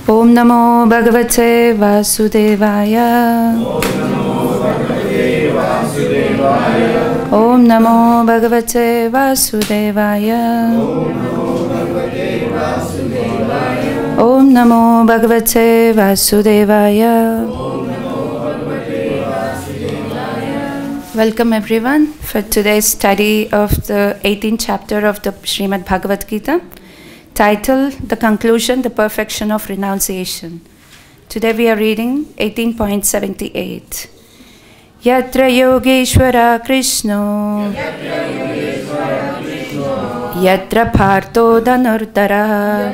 Om Namo Bhagavate Vasudevaya. Om Namo Bhagavate Vasudevaya. Om Namo Bhagavate Vasudevaya. Welcome everyone for today's study of the 18th chapter of the Srimad Bhagavad Gita, titled The Conclusion, the Perfection of Renunciation. Today we are reading 18.78. Yatra Yogeshwara Krishno Yatra Partho Dhanurtara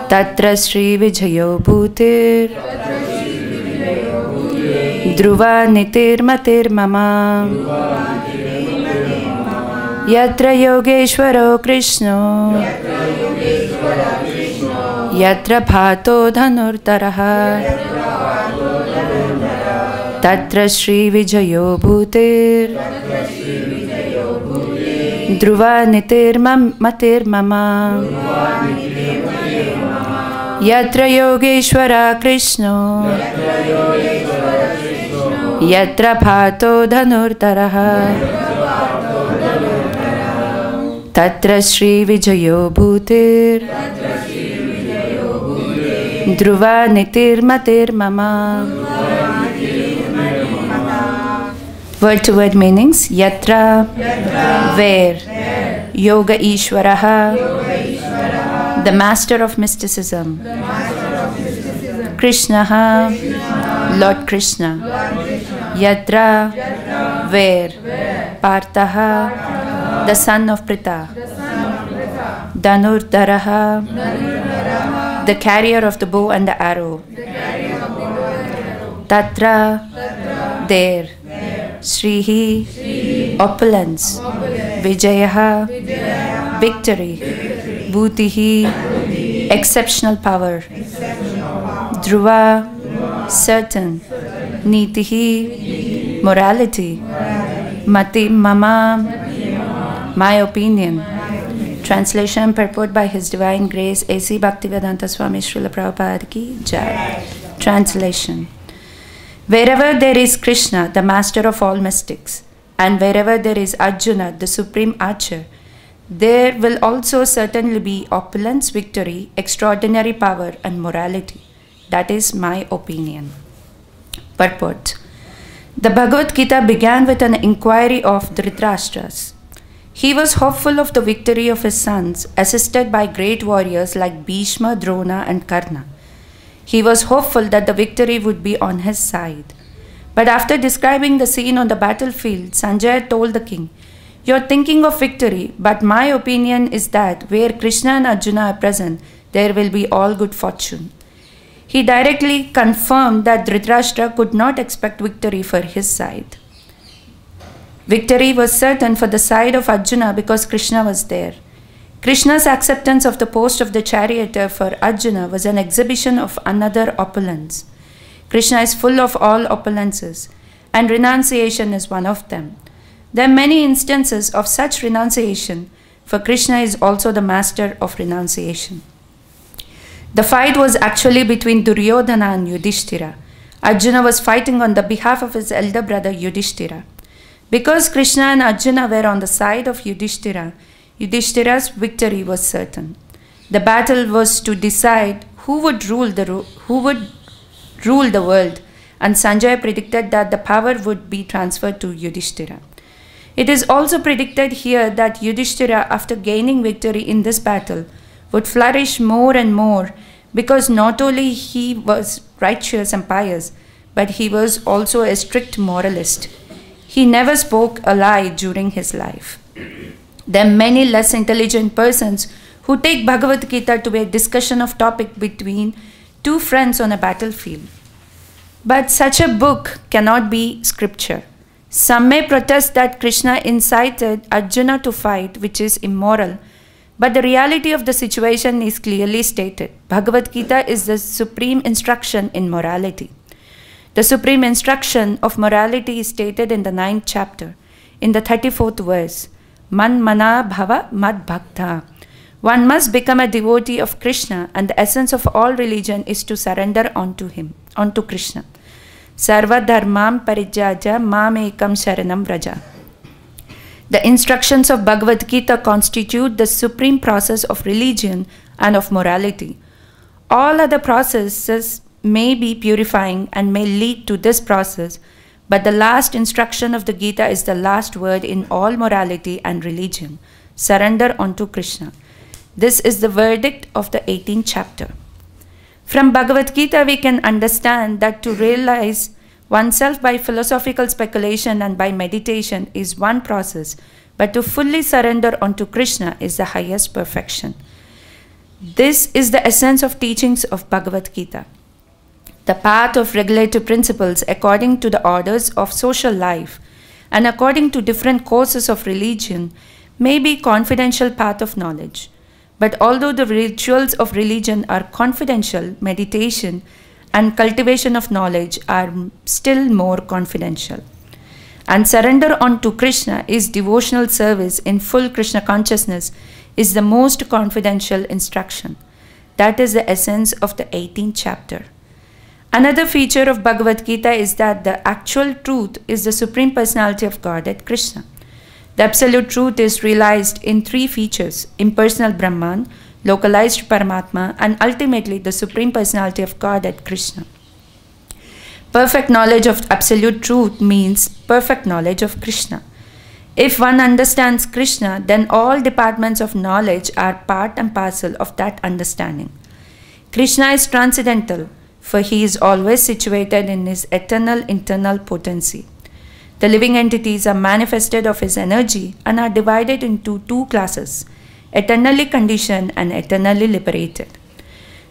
Tatra Sri Vijayo Bhutir Dhruva Nitir Matir Mama Yatra Yogeshwaro Krishno Yatra Bhato Dhanurtaraha Tatra Sri Vijayo Bhutir Dhruva Nitir Matir Mama Yatra Yogeshwara Krishno Yatra Bhato Dhanurtaraha Tatra Sri Vijayo Bhutir Dhruva Nitir Matir Mama. Word to word meanings. Yatra, where. Yoga Ishwaraha, the master of mysticism. Krishnaha, Lord Krishna. Yatra, where. Parthaha, the son of Pritha. Dhanurdharaha, the carrier of the bow and the arrow. Tatra, there. Srihi, opulence. Vijayaha, victory. Bhutihi, exceptional power. Dhruva, certain. Nitihi, morality. Mati Mama, my opinion. Translation, purport by His Divine Grace A.C. Bhaktivedanta Swami Srila Prabhupada Ki Jai. Translation. Wherever there is Krishna, the master of all mystics, and wherever there is Arjuna, the supreme archer, there will also certainly be opulence, victory, extraordinary power, and morality. That is my opinion. Purport. The Bhagavad Gita began with an inquiry of Dhritarashtra's. He was hopeful of the victory of his sons, assisted by great warriors like Bhishma, Drona, and Karna. He was hopeful that the victory would be on his side. But after describing the scene on the battlefield, Sanjaya told the king, "You are thinking of victory, but my opinion is that where Krishna and Arjuna are present, there will be all good fortune." He directly confirmed that Dhritarashtra could not expect victory for his side. Victory was certain for the side of Arjuna because Krishna was there. Krishna's acceptance of the post of the charioteer for Arjuna was an exhibition of another opulence. Krishna is full of all opulences, and renunciation is one of them. There are many instances of such renunciation, for Krishna is also the master of renunciation. The fight was actually between Duryodhana and Yudhishthira. Arjuna was fighting on the behalf of his elder brother Yudhishthira. Because Krishna and Arjuna were on the side of Yudhishthira, Yudhishthira's victory was certain. The battle was to decide who would rule the world, and Sanjaya predicted that the power would be transferred to Yudhishthira. It is also predicted here that Yudhishthira, after gaining victory in this battle, would flourish more and more, because not only he was righteous and pious, but he was also a strict moralist. He never spoke a lie during his life. There are many less intelligent persons who take Bhagavad Gita to be a discussion of topic between two friends on a battlefield. But such a book cannot be scripture. Some may protest that Krishna incited Arjuna to fight, which is immoral, but the reality of the situation is clearly stated. Bhagavad Gita is the supreme instruction in morality. The supreme instruction of morality is stated in the 9th chapter, in the 34th verse. Man mana bhava mad bhakta. One must become a devotee of Krishna, and the essence of all religion is to surrender onto him, onto Krishna. Sarva dharmam parijyaja mam ekam sharanam vraja. The instructions of Bhagavad Gita constitute the supreme process of religion and of morality. All other processes may be purifying and may lead to this process, but the last instruction of the Gita is the last word in all morality and religion. Surrender unto Krishna. This is the verdict of the 18th chapter. From Bhagavad Gita, we can understand that to realize oneself by philosophical speculation and by meditation is one process, but to fully surrender unto Krishna is the highest perfection. This is the essence of teachings of Bhagavad Gita. The path of regulative principles according to the orders of social life and according to different courses of religion may be confidential path of knowledge. But although the rituals of religion are confidential, meditation and cultivation of knowledge are still more confidential. And surrender unto Krishna is devotional service in full Krishna consciousness is the most confidential instruction. That is the essence of the 18th chapter. Another feature of Bhagavad Gita is that the actual truth is the Supreme Personality of Godhead, Krishna. The absolute truth is realized in three features: impersonal Brahman, localized Paramatma, and ultimately the Supreme Personality of Godhead, Krishna. Perfect knowledge of absolute truth means perfect knowledge of Krishna. If one understands Krishna, then all departments of knowledge are part and parcel of that understanding. Krishna is transcendental, for he is always situated in his eternal internal potency. The living entities are manifested of his energy and are divided into two classes, eternally conditioned and eternally liberated.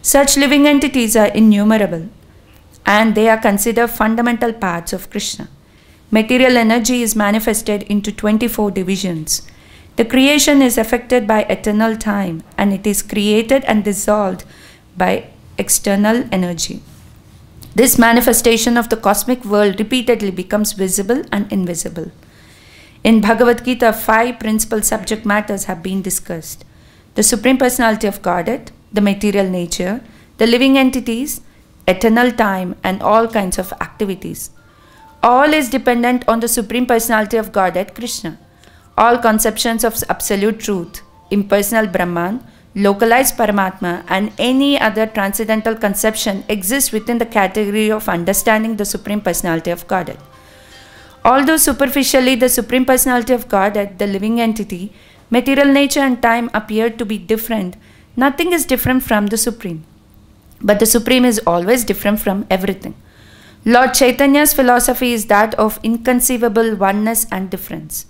Such living entities are innumerable, and they are considered fundamental parts of Krishna. Material energy is manifested into 24 divisions. The creation is affected by eternal time, and it is created and dissolved by external energy. This manifestation of the cosmic world repeatedly becomes visible and invisible. In Bhagavad Gita, 5 principal subject matters have been discussed: the Supreme Personality of Godhead, the material nature, the living entities, eternal time, and all kinds of activities. All is dependent on the Supreme Personality of Godhead, Krishna. All conceptions of absolute truth, impersonal Brahman, localized Paramatma, and any other transcendental conception exists within the category of understanding the Supreme Personality of Godhead. Although superficially the Supreme Personality of Godhead, the living entity, material nature and time appear to be different, nothing is different from the Supreme. But the Supreme is always different from everything. Lord Chaitanya's philosophy is that of inconceivable oneness and difference.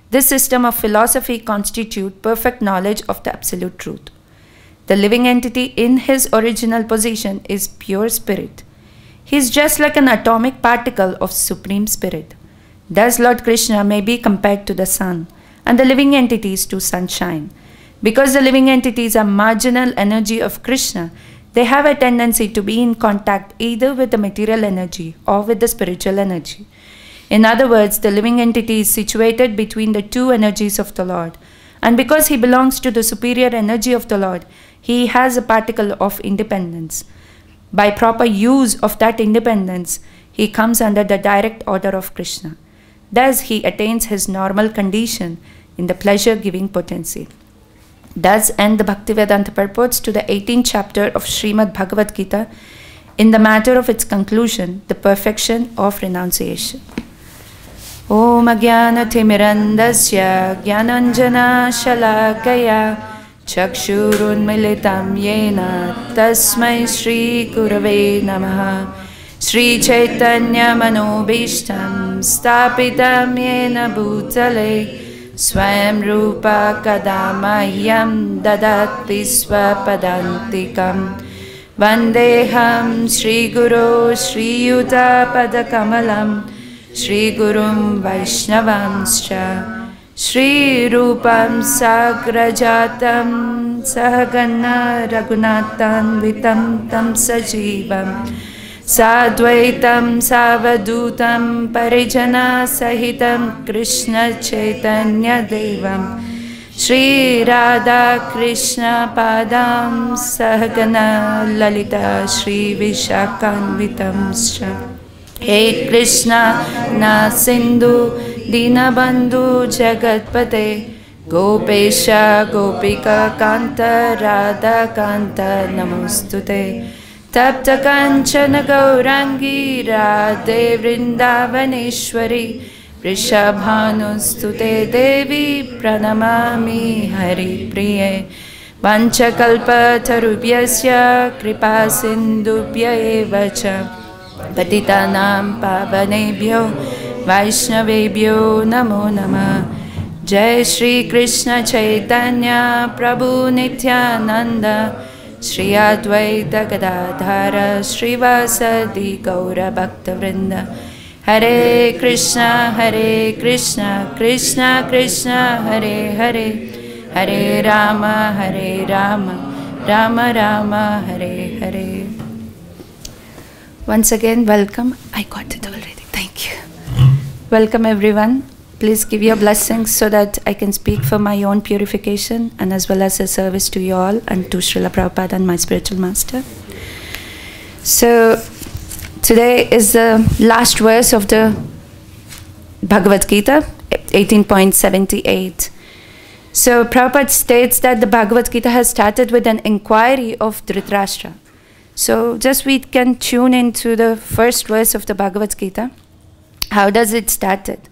This system of philosophy constitutes perfect knowledge of the absolute truth. The living entity in his original position is pure spirit. He is just like an atomic particle of Supreme Spirit. Thus Lord Krishna may be compared to the sun and the living entities to sunshine. Because the living entities are marginal energy of Krishna, they have a tendency to be in contact either with the material energy or with the spiritual energy. In other words, the living entity is situated between the two energies of the Lord. And because he belongs to the superior energy of the Lord, he has a particle of independence. By proper use of that independence, he comes under the direct order of Krishna. Thus, he attains his normal condition in the pleasure-giving potency. Thus end the Bhaktivedanta purports to the 18th chapter of Srimad Bhagavad Gita in the matter of its conclusion, the perfection of renunciation. Om Agyana Timirandasya Gyananjana Shalakaya Chakshurun Militam Yena Tasmai Shri Gurave Namaha Shri Chaitanya Manobishtam Stapitam Yena Bhutale Swayam Rupa Kadamahyam Dadati Swapadantikam Vandeham Shri Guru Shri Yuta Padakamalam Shri Gurum Vaishnavamscha Shri Rupam Sagrajatam Sahagana Raghunathan Vitam Tam Sajivam Sadvaitam Savadutam Parijana Sahitam Krishna Chaitanya Devam Shri Radha Krishna Padam Sahagana Lalita Shri Vishakhanvitamscha He Krishna Na Sindhu Dinabandhu Jagatpate Gopesha Gopika Kanta Radha Kanta Namostute Tapta Kanchana Gaurangi Radhe Vrindavaneshwari Vrishabhanustute Devi Pranamami Hari Priye Vanchakalpa Tarubhyasya Kripa Sindhubhya Evacha Patitanam Pavanebhyo Vaishnavebhyo Namo Namah Jai Shri Krishna Chaitanya Prabhu Nityananda Shri Advaita Gadadhara Srivasadi Gaura Bhakta Vrinda Hare Krishna Krishna Krishna Hare Hare Hare Rama Rama Rama Hare Hare. Once again, welcome. I got it already. Thank you. Welcome everyone. Please give your blessings so that I can speak for my own purification and as well as a service to you all and to Srila Prabhupada and my spiritual master. So, today is the last verse of the Bhagavad Gita, 18.78. So, Prabhupada states that the Bhagavad Gita has started with an inquiry of Dhritarashtra. So, just we can tune into the first verse of the Bhagavad Gita. How does it started?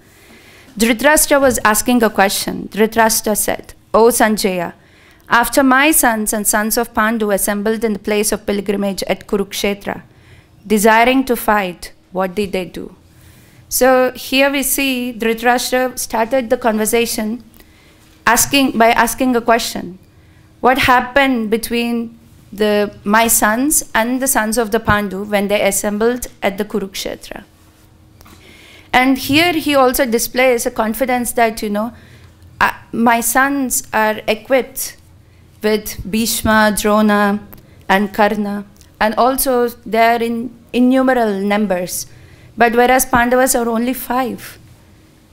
Dhritarashtra was asking a question. Dhritarashtra said, O Sanjaya, after my sons and sons of Pandu assembled in the place of pilgrimage at Kurukshetra, desiring to fight, what did they do? So here we see Dhritarashtra started the conversation by asking a question. What happened between my sons and the sons of the Pandu when they assembled at the Kurukshetra? And here he also displays a confidence that, my sons are equipped with Bhishma, Drona, and Karna, and also they are in innumerable numbers. But whereas Pandavas are only 5.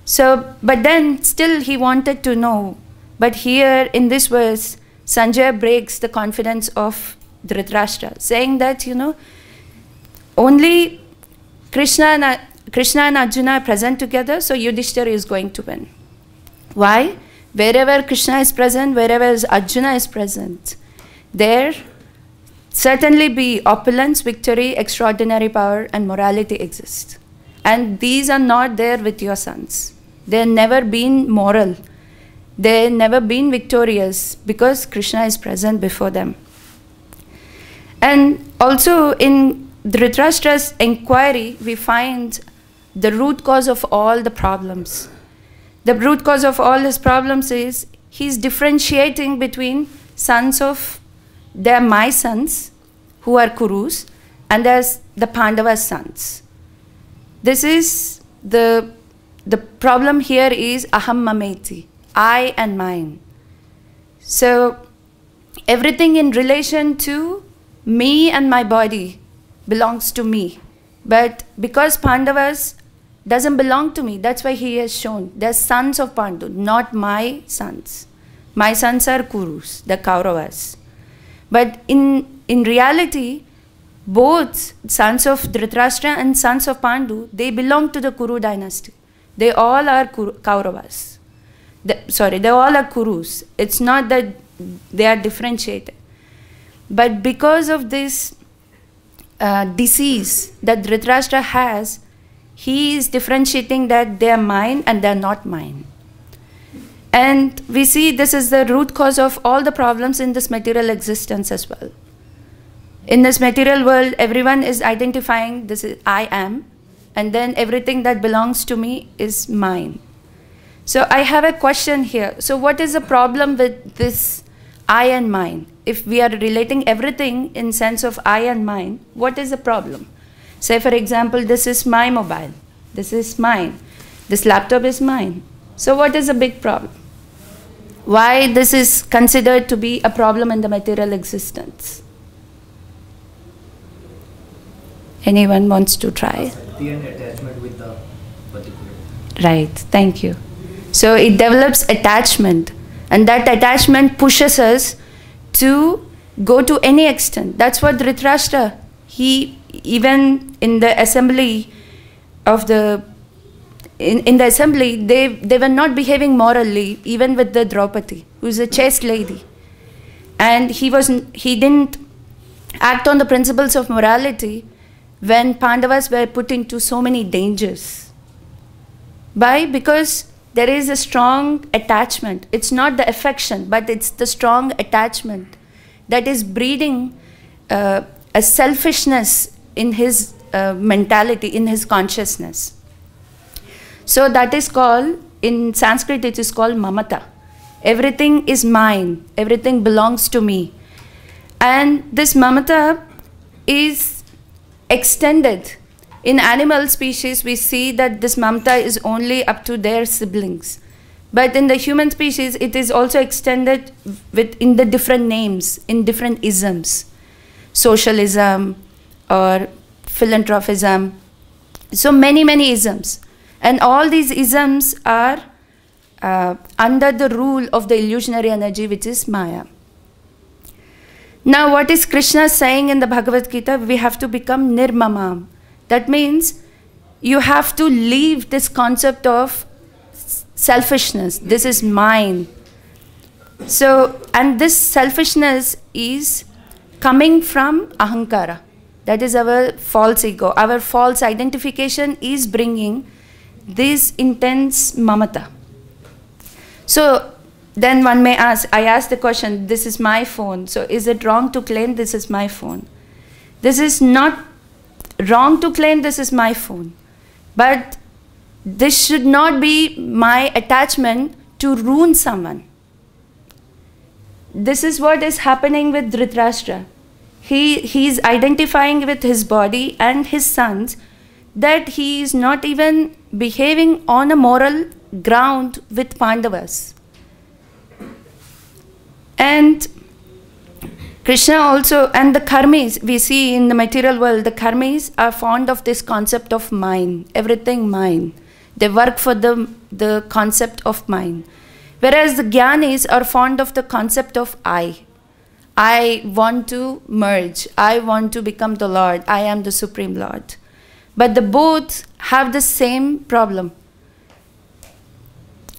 So, but then still he wanted to know. But here in this verse, Sanjaya breaks the confidence of Dhritarashtra, saying that, only Krishna and Arjuna are present together, so Yudhishthira is going to win. Why? Wherever Krishna is present, wherever Arjuna is present, there certainly be opulence, victory, extraordinary power, and morality exist. And these are not there with your sons. They've never been moral. They've never been victorious because Krishna is present before them. And also in Dhritarashtra's inquiry, we find the root cause of all the problems. The root cause of all his problems is he's differentiating between they're my sons, who are Kurus, and there's the Pandava's sons. This is the problem here is aham mameti, I and mine. So everything in relation to me and my body belongs to me. But because Pandavas doesn't belong to me, that's why he has shown they're sons of Pandu, not my sons. My sons are Kurus, the Kauravas. But in reality, both sons of Dhritarashtra and sons of Pandu, they belong to the Kuru dynasty. They all are Kauravas. They all are Kurus. It's not that they are differentiated. But because of this disease that Dhritarashtra has, he is differentiating that they are mine and they are not mine. And we see this is the root cause of all the problems in this material existence as well. In this material world, everyone is identifying this is I am, and then everything that belongs to me is mine. So I have a question here. So what is the problem with this I and mine? If we are relating everything in sense of I and mine, what is the problem? Say for example, this is my mobile. This is mine. This laptop is mine. So what is the big problem? Why this is considered to be a problem in the material existence? Anyone wants to try? The attachment with the particular. Right, thank you. So it develops attachment. And that attachment pushes us to go to any extent. That's what Dhritarashtra, he, even in the assembly of the, in the assembly, they were not behaving morally, even with the Draupadi, who is a chaste lady. And he didn't act on the principles of morality when Pandavas were put into so many dangers. Why? Because there is a strong attachment. It's not the affection, but it's the strong attachment that is breeding a selfishness in his mentality, in his consciousness. So that is called, in Sanskrit it is called mamata. Everything is mine, everything belongs to me. And this mamata is extended. In animal species, we see that this mamata is only up to their siblings. But in the human species, it is also extended in the different names, in different isms. Socialism or philanthropism. So many, many isms. And all these isms are under the rule of the illusionary energy, which is Maya. Now, what is Krishna saying in the Bhagavad Gita? We have to become nirmamam. That means you have to leave this concept of selfishness. This is mine. So, and this selfishness is coming from ahankara. That is our false ego. Our false identification is bringing this intense mamata. So then one may ask, I ask the question, this is my phone. So is it wrong to claim this is my phone? This is not wrong to claim this is my phone. But this should not be my attachment to ruin someone. This is what is happening with Dhritarashtra. He is identifying with his body and his sons that he is not even behaving on a moral ground with Pandavas. And Krishna also, and the karmis, we see in the material world, the karmis are fond of this concept of mine, everything mine. They work for the concept of mine. Whereas the jnanis are fond of the concept of I. I want to merge. I want to become the Lord. I am the Supreme Lord. But the both have the same problem.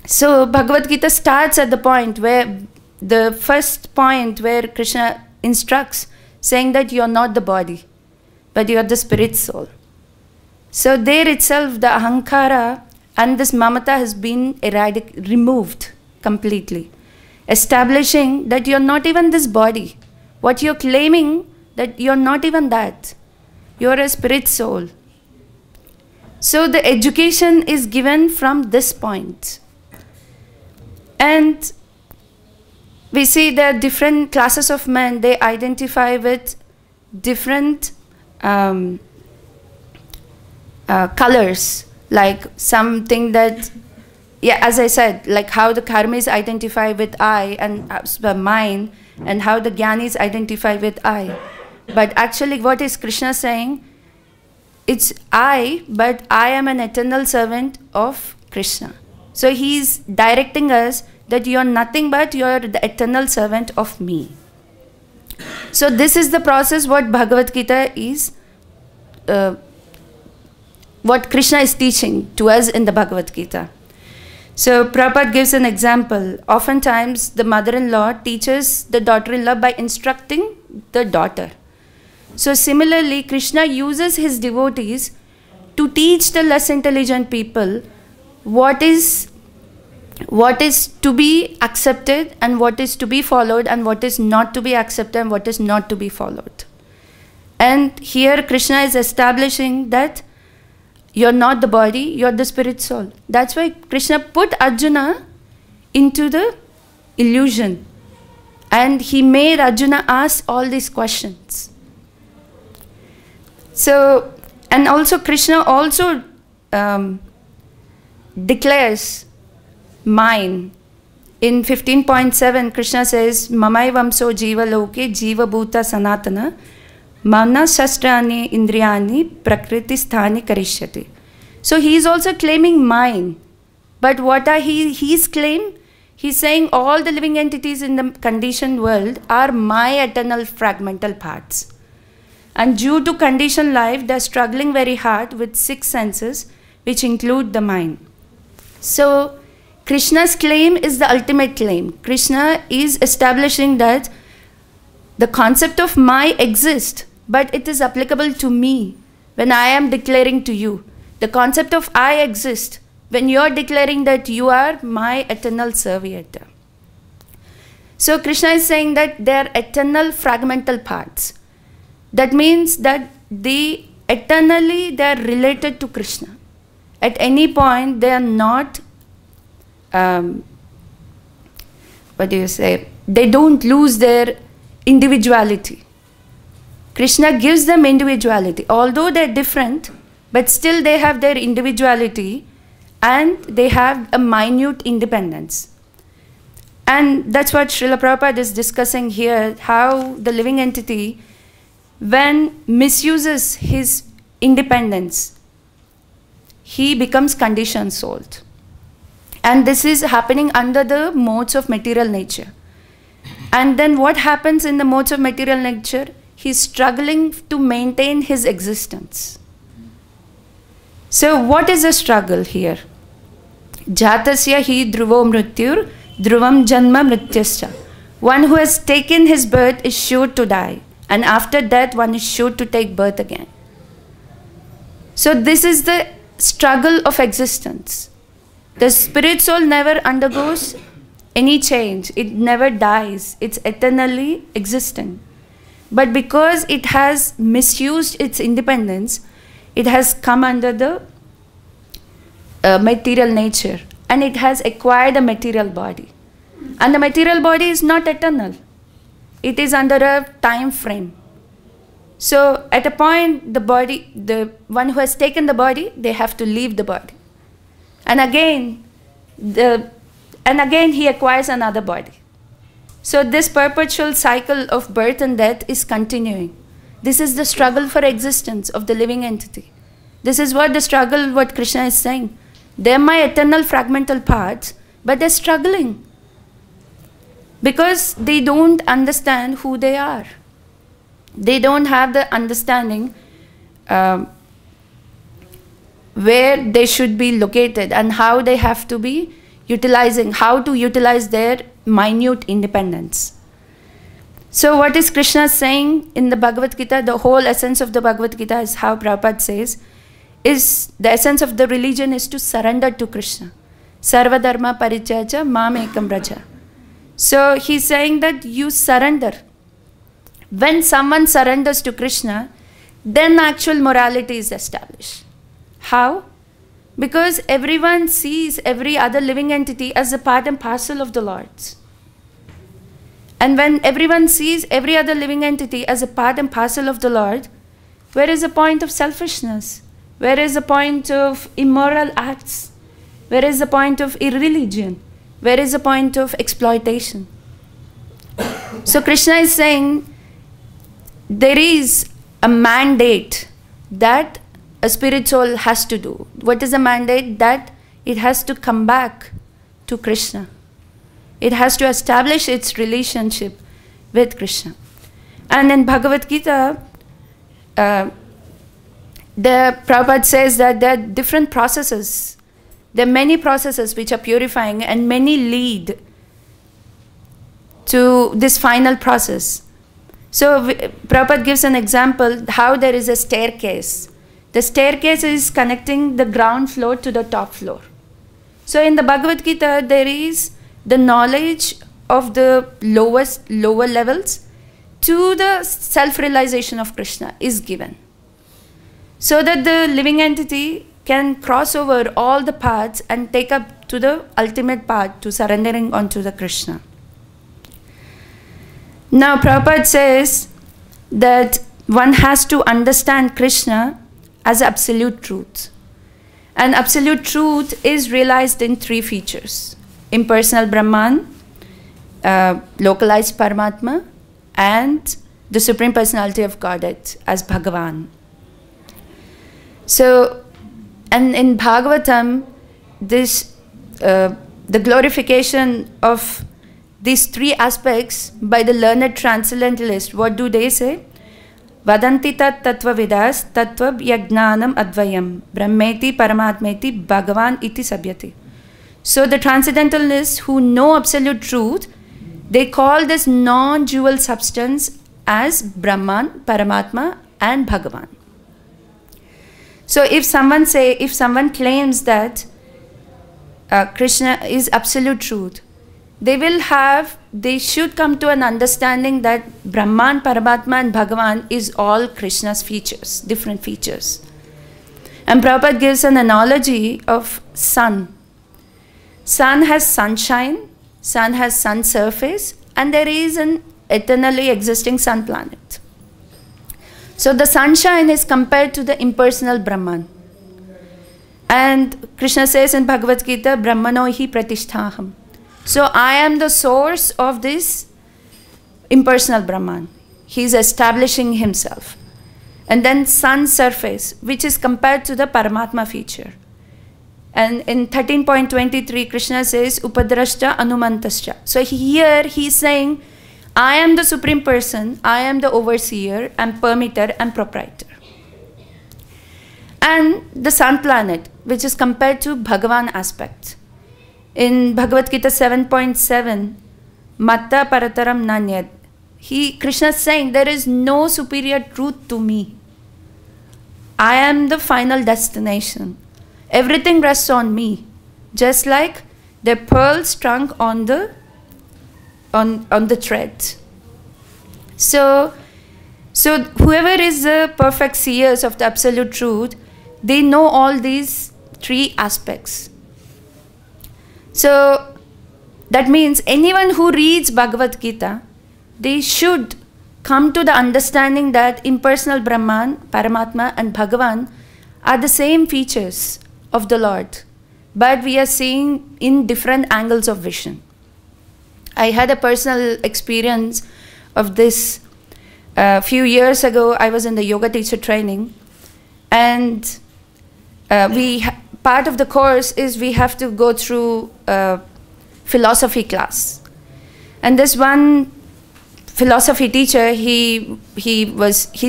So Bhagavad Gita starts at the point where, the first point where Krishna instructs, saying that you are not the body, but you are the spirit soul. So there itself, the ahankara and this mamata has been removed completely, establishing that you are not even this body. What you are claiming, that you are not even that. You are a spirit soul. So the education is given from this point. And we see there are different classes of men, they identify with different colors, like something that, yeah, as I said, like how the karmis identify with I and mine, and how the jnanis identify with I. But actually what is Krishna saying? It's I, but I am an eternal servant of Krishna. So he's directing us that you are nothing but you are the eternal servant of me. So this is the process what Bhagavad Gita is, what Krishna is teaching to us in the Bhagavad Gita. So Prabhupada gives an example. Oftentimes the mother-in-law teaches the daughter-in-law by instructing the daughter. So similarly, Krishna uses his devotees to teach the less intelligent people what is to be accepted and what is to be followed and what is not to be accepted and what is not to be followed. And here Krishna is establishing that you're not the body, you're the spirit soul. That's why Krishna put Arjuna into the illusion. And he made Arjuna ask all these questions. So, and also Krishna also declares mine. In 15.7, Krishna says, Mamai vamso jiva loke jiva bhuta sanatana mana shastrani indriyani prakriti sthani karishyati. So he is also claiming mine. But what are his claim? He's saying all the living entities in the conditioned world are my eternal fragmental parts. And due to conditioned life, they're struggling very hard with 6 senses, which include the mind. So, Krishna's claim is the ultimate claim. Krishna is establishing that the concept of my exists, but it is applicable to me when I am declaring to you. The concept of I exist when you are declaring that you are my eternal servitor. So Krishna is saying that they are eternal fragmental parts. That means that they are related to Krishna. At any point, they are not, they don't lose their individuality. Krishna gives them individuality. Although they're different, but still they have their individuality and they have a minute independence. And that's what Srila Prabhupada is discussing here, how the living entity, when misuses his independence, he becomes conditioned soul. And this is happening under the modes of material nature. And then what happens in the modes of material nature? He's struggling to maintain his existence. So what is the struggle here? Jatasya hi dhruvo mrityur, dhruvam janma mrityascha. One who has taken his birth is sure to die. And after death, one is sure to take birth again. So this is the struggle of existence. The spirit soul never undergoes any change. It never dies. It's eternally existing. But because it has misused its independence, it has come under the material nature. And it has acquired a material body. And the material body is not eternal. It is under a time frame. So at a point, the one who has taken the body, they have to leave the body. And again he acquires another body. So this perpetual cycle of birth and death is continuing. This is the struggle for existence of the living entity. This is what the struggle, what Krishna is saying. They're my eternal fragmental parts, but they're struggling. Because they don't understand who they are. They don't have the understanding where they should be located and how they have to be utilizing, how to utilize their minute independence. So what is Krishna saying in the Bhagavad Gita? The whole essence of the Bhagavad Gita is how Prabhupada says, is the essence of the religion is to surrender to Krishna. Sarva dharma parityaja mam ekam braja. So he's saying that you surrender. When someone surrenders to Krishna, then actual morality is established. How? Because everyone sees every other living entity as a part and parcel of the Lord's. And when everyone sees every other living entity as a part and parcel of the Lord, where is the point of selfishness? Where is the point of immoral acts? Where is the point of irreligion? Where is the point of exploitation? So Krishna is saying there is a mandate that a spirit soul has to do. What is the mandate? That it has to come back to Krishna. It has to establish its relationship with Krishna. And in Bhagavad Gita, the Prabhupada says that there are different processes. There are many processes which are purifying and many lead to this final process. So Prabhupada gives an example how there is a staircase. The staircase is connecting the ground floor to the top floor. So in the Bhagavad Gita, there is the knowledge of the lower levels to the self-realization of Krishna is given. So that the living entity can cross over all the paths and take up to the ultimate path, to surrendering onto the Krishna. Now Prabhupada says that one has to understand Krishna as absolute truth. And absolute truth is realized in 3 features: impersonal Brahman, localized Paramatma, and the Supreme Personality of Godhead as Bhagavan. So, and in Bhagavatam, this the glorification of these three aspects by the learned transcendentalist. What do they say? Vadanti tat tattva vidas tattva yagnanam advayam brahmeti paramatmeti bhagavan iti sabhyati. So the transcendentalists who know absolute truth, they call this non-dual substance as Brahman, Paramatma and Bhagavan. So if someone claims that Krishna is absolute truth, they should come to an understanding that Brahman, Paramatma and Bhagavan is all Krishna's features, different features. And Prabhupada gives an analogy of sun. Sun has sunshine, sun has sun surface, and there is an eternally existing sun planet. So the sunshine is compared to the impersonal Brahman. And Krishna says in Bhagavad Gita, Brahmano hi pratisthaham. So I am the source of this impersonal Brahman. He is establishing himself. And then sun surface, which is compared to the Paramatma feature. And in 13.23, Krishna says, Upadrashta Anumantascha. So here he is saying, I am the Supreme Person, I am the overseer and permitter and proprietor. And the sun planet, which is compared to Bhagavan aspect. In Bhagavad Gita 7.7, Matta Parataram Nanyad, Krishna is saying, there is no superior truth to me. I am the final destination. Everything rests on me, just like the pearl strung on the thread. So whoever is the perfect seers of the absolute truth, they know all these three aspects. So that means anyone who reads Bhagavad Gita, they should come to the understanding that impersonal Brahman, Paramatma and Bhagavan are the same features of the Lord, but we are seeing in different angles of vision. I had a personal experience of this a few years ago. I was in the yoga teacher training, and part of the course is we have to go through a philosophy class. And this one philosophy teacher, he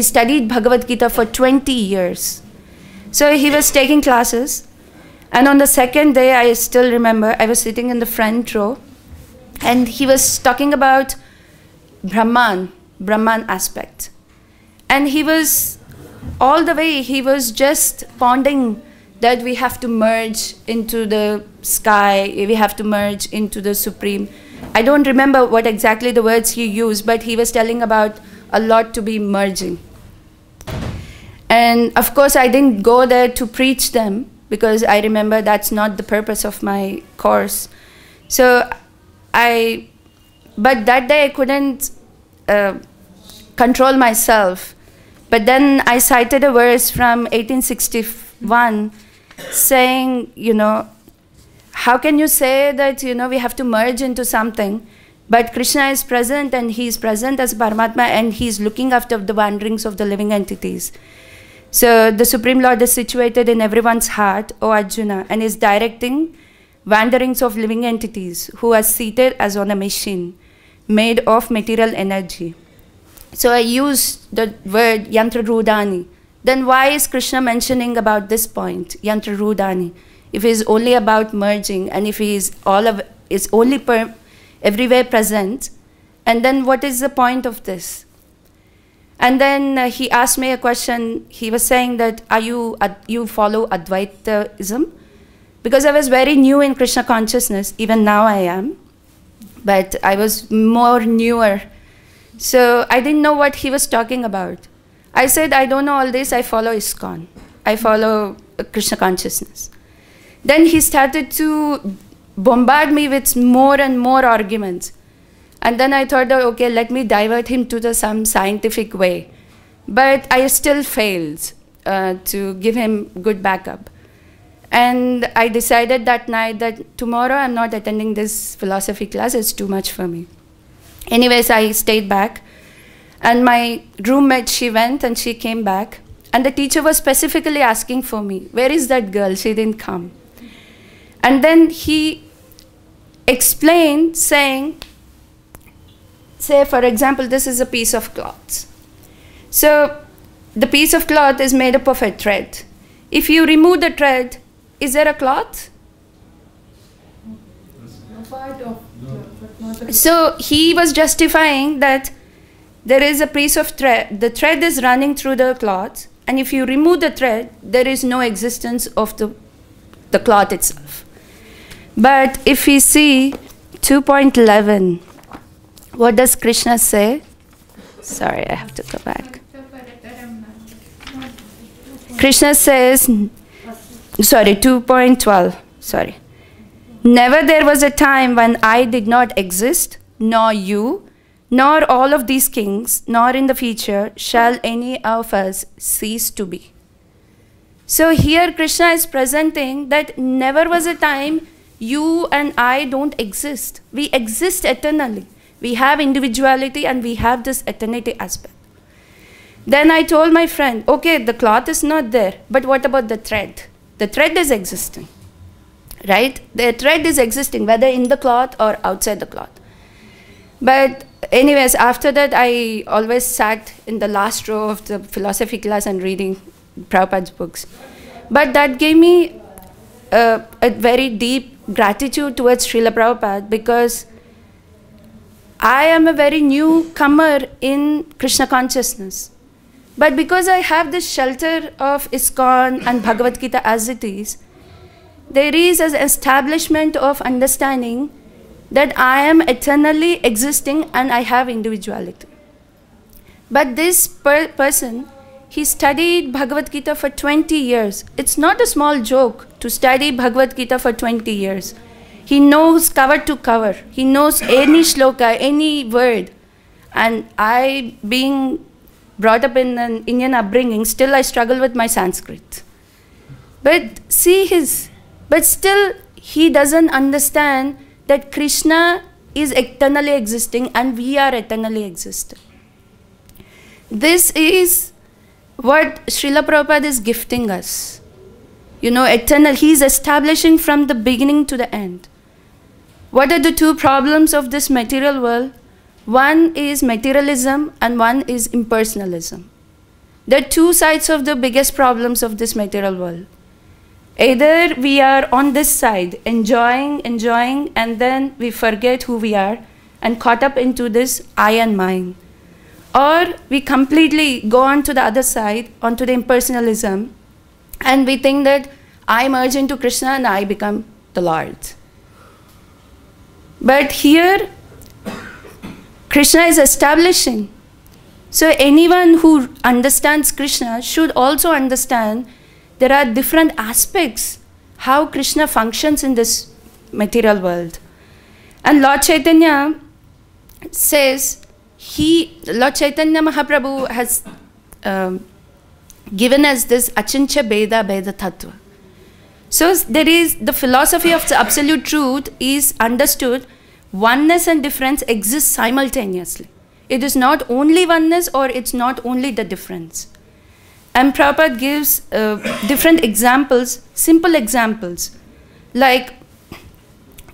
studied Bhagavad Gita for 20 years. So he was taking classes. And on the second day, I still remember, I was sitting in the front row, and he was talking about Brahman aspect. And he was, all the way, he was just pondering that we have to merge into the sky, we have to merge into the Supreme. I don't remember what exactly the words he used, but he was telling about a lot to be merging. And of course, I didn't go there to preach them, because I remember that's not the purpose of my course. So but that day I couldn't control myself. But then I cited a verse from 1861 saying, how can you say that, we have to merge into something, but Krishna is present and he is present as Paramatma and he is looking after the wanderings of the living entities. So the Supreme Lord is situated in everyone's heart, O Arjuna, and is directing wanderings of living entities who are seated as on a machine made of material energy. So I used the word Yantra Rudani. Then why is Krishna mentioning about this point, Yantra Rudani, if he is only about merging and if he is everywhere present? And then what is the point of this? And then he asked me a question. He was saying that, you follow Advaitism? Because I was very new in Krishna consciousness, even now I am, but I was more newer. So I didn't know what he was talking about. I said, I don't know all this, I follow ISKCON. I follow Krishna consciousness. Then he started to bombard me with more and more arguments. And then I thought, okay, let me divert him to some scientific way. But I still failed to give him good backup. And I decided that night that tomorrow I'm not attending this philosophy class, it's too much for me. Anyways, I stayed back. And my roommate, she went and she came back. And the teacher was specifically asking for me, where is that girl? She didn't come. And then he explained saying, say for example, this is a piece of cloth. So the piece of cloth is made up of a thread. If you remove the thread, is there a cloth? So he was justifying that there is a piece of thread, the thread is running through the cloth, and if you remove the thread, there is no existence of the cloth itself. But if we see 2.11, what does Krishna say? Sorry, I have to go back. Krishna says, sorry, 2.12, sorry. Never there was a time when I did not exist, nor you, nor all of these kings, nor in the future shall any of us cease to be. So here Krishna is presenting that never was a time you and I don't exist. We exist eternally. We have individuality and we have this eternity aspect. Then I told my friend, okay, the cloth is not there, but what about the thread? The thread is existing, right? The thread is existing, whether in the cloth or outside the cloth. But anyways, after that, I always sat in the last row of the philosophy class and reading Prabhupada's books. But that gave me a very deep gratitude towards Srila Prabhupada, because I am a very newcomer in Krishna consciousness. But because I have this shelter of ISKCON and Bhagavad Gita as it is, there is an establishment of understanding that I am eternally existing and I have individuality. But this person, he studied Bhagavad Gita for 20 years. It's not a small joke to study Bhagavad Gita for 20 years. He knows cover to cover. He knows any shloka, any word. And I, being brought up in an Indian upbringing, still I struggle with my Sanskrit. But but still he doesn't understand that Krishna is eternally existing and we are eternally existing. This is what Srila Prabhupada is gifting us. You know, eternal, he is establishing from the beginning to the end. What are the two problems of this material world? One is materialism and one is impersonalism. There are two sides of the biggest problems of this material world. Either we are on this side, enjoying, and then we forget who we are and caught up into this I and mine. Or we completely go on to the other side, onto the impersonalism, and we think that I merge into Krishna and I become the Lord. But here, Krishna is establishing. So anyone who understands Krishna should also understand there are different aspects how Krishna functions in this material world. And Lord Chaitanya says, Lord Chaitanya Mahaprabhu has given us this Achincha Beda Beda Tattva. So there is the philosophy of the absolute truth is understood. Oneness and difference exist simultaneously. It is not only oneness or it's not only the difference. And Prabhupada gives different examples, simple examples. Like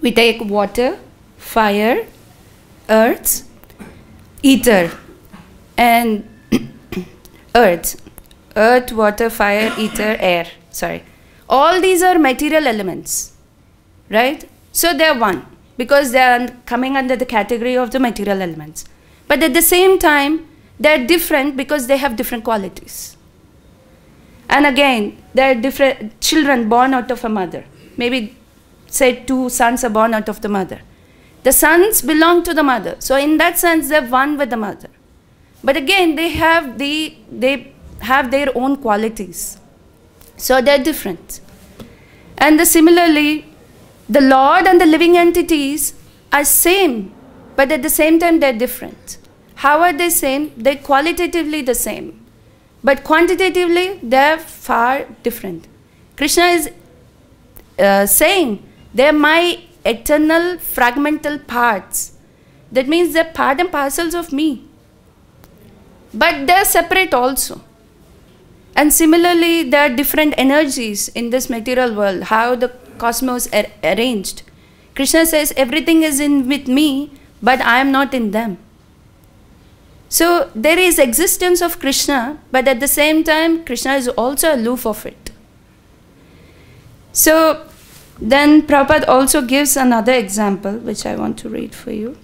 we take water, fire, earth, ether, and earth, water, fire, ether, air. Sorry. All these are material elements, right? So they are one, because they are coming under the category of the material elements. But at the same time, they are different because they have different qualities. And again, there are different children born out of a mother. Maybe, say, two sons are born out of the mother. The sons belong to the mother. So in that sense, they're one with the mother. But again, they have their own qualities. So they're different. And similarly, the Lord and the living entities are same, but at the same time they're different. How are they same? They're qualitatively the same, but quantitatively they're far different. Krishna is saying they're my eternal fragmental parts. That means they're part and parcels of me, but they're separate also. And similarly, there are different energies in this material world, how the cosmos are arranged. Krishna says, everything is in with me, but I am not in them. So there is existence of Krishna, but at the same time, Krishna is also aloof of it. So then Prabhupada also gives another example, which I want to read for you.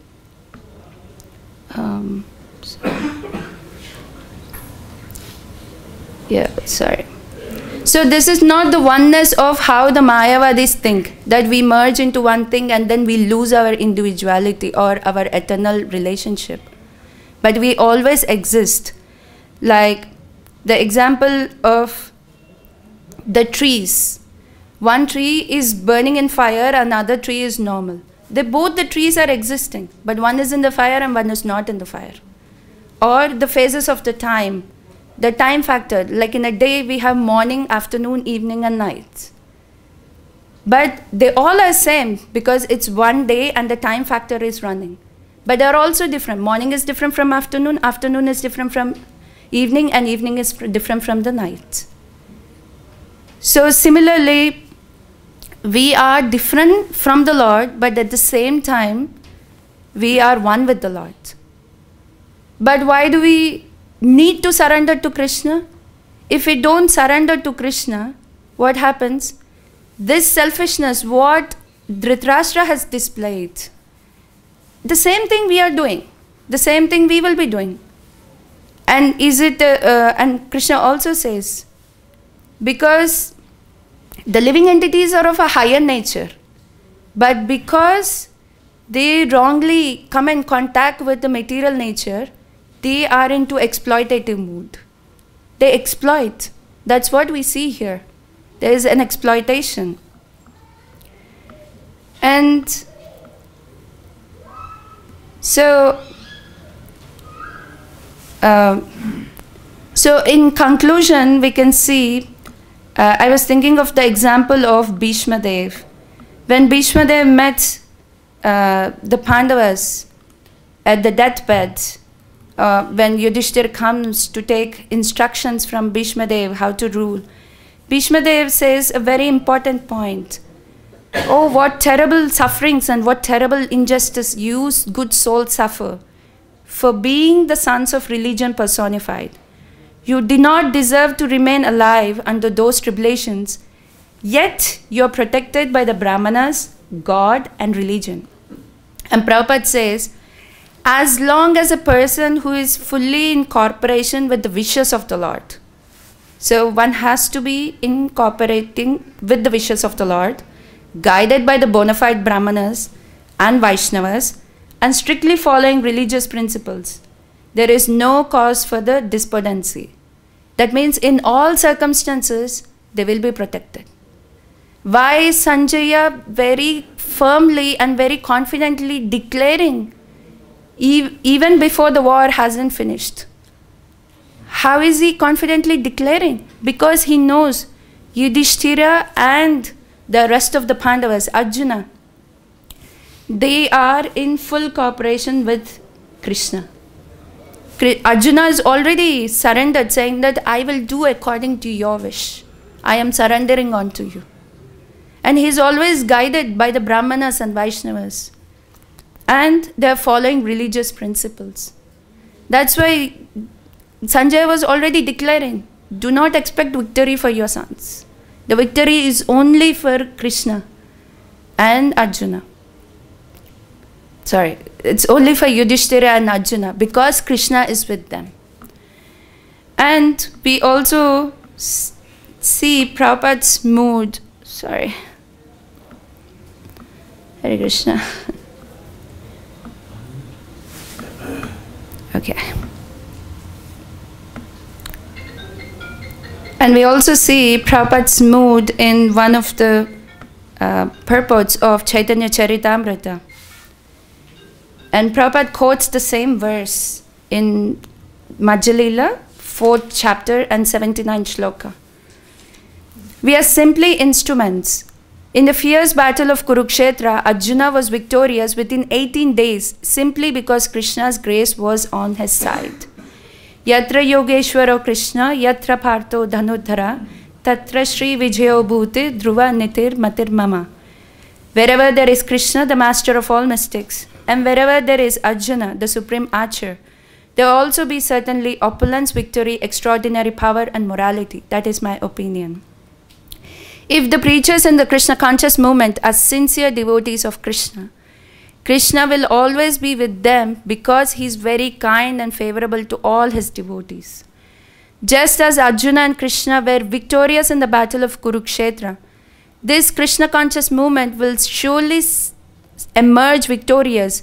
So this is not the oneness of how the Mayavadis think, that we merge into one thing and then we lose our individuality or our eternal relationship. But we always exist. Like the example of the trees. One tree is burning in fire, another tree is normal. Both the trees are existing, but one is in the fire and one is not in the fire. Or the phases of the time factor, like in a day we have morning, afternoon, evening and night. But they all are same because it's one day and the time factor is running. But they are also different. Morning is different from afternoon, afternoon is different from evening, and evening is different from the night. So similarly, we are different from the Lord, but at the same time, we are one with the Lord. But why do we need to surrender to Krishna? If we don't surrender to Krishna, what happens? This selfishness, what Dhritarashtra has displayed, the same thing we are doing, the same thing we will be doing. And and Krishna also says, because the living entities are of a higher nature, but because they wrongly come in contact with the material nature, they are into exploitative mood. They exploit. That's what we see here. There is an exploitation. And so in conclusion, we can see, I was thinking of the example of Bhishma Dev. When Bhishma Dev met the Pandavas at the deathbed, when Yudhishthira comes to take instructions from Bhishma Dev how to rule, Bhishma Dev says a very important point. Oh, what terrible sufferings and what terrible injustice you good souls suffer for being the sons of religion personified. You did not deserve to remain alive under those tribulations, yet you are protected by the Brahmanas, God and religion. And Prabhupada says, as long as a person who is fully in cooperation with the wishes of the Lord. So one has to be incorporating with the wishes of the Lord, guided by the bona fide Brahmanas and Vaishnavas, and strictly following religious principles. There is no cause for the despondency. That means in all circumstances, they will be protected. Why is Sanjaya very firmly and very confidently declaring even before the war hasn't finished? How is he confidently declaring? Because he knows Yudhishthira and the rest of the Pandavas, Arjuna, they are in full cooperation with Krishna. Arjuna is already surrendered, saying that I will do according to your wish. I am surrendering unto you. And he is always guided by the Brahmanas and Vaishnavas. And they are following religious principles. That's why Sanjaya was already declaring, do not expect victory for your sons. The victory is only for Krishna and Arjuna. Sorry, it's only for Yudhishthira and Arjuna because Krishna is with them. And we also see Prabhupada's mood. Sorry. Hare Krishna. Okay. And we also see Prabhupada's mood in one of the purports of Chaitanya Charitamrita. And Prabhupada quotes the same verse in Madhya Lila, 4th chapter and 79 shloka. We are simply instruments. In the fierce battle of Kurukshetra, Arjuna was victorious within 18 days simply because Krishna's grace was on his side. Yatra Yogeshwaro Krishna, Yatra Partho Dhanudhara, Tatra Shri Vijayo Bhuti Dhruva Nitir Matir Mama. Wherever there is Krishna, the master of all mystics, and wherever there is Arjuna, the supreme archer, there will also be certainly opulence, victory, extraordinary power, and morality. That is my opinion. If the preachers in the Krishna conscious movement are sincere devotees of Krishna, Krishna will always be with them because he is very kind and favorable to all his devotees. Just as Arjuna and Krishna were victorious in the battle of Kurukshetra, this Krishna conscious movement will surely emerge victorious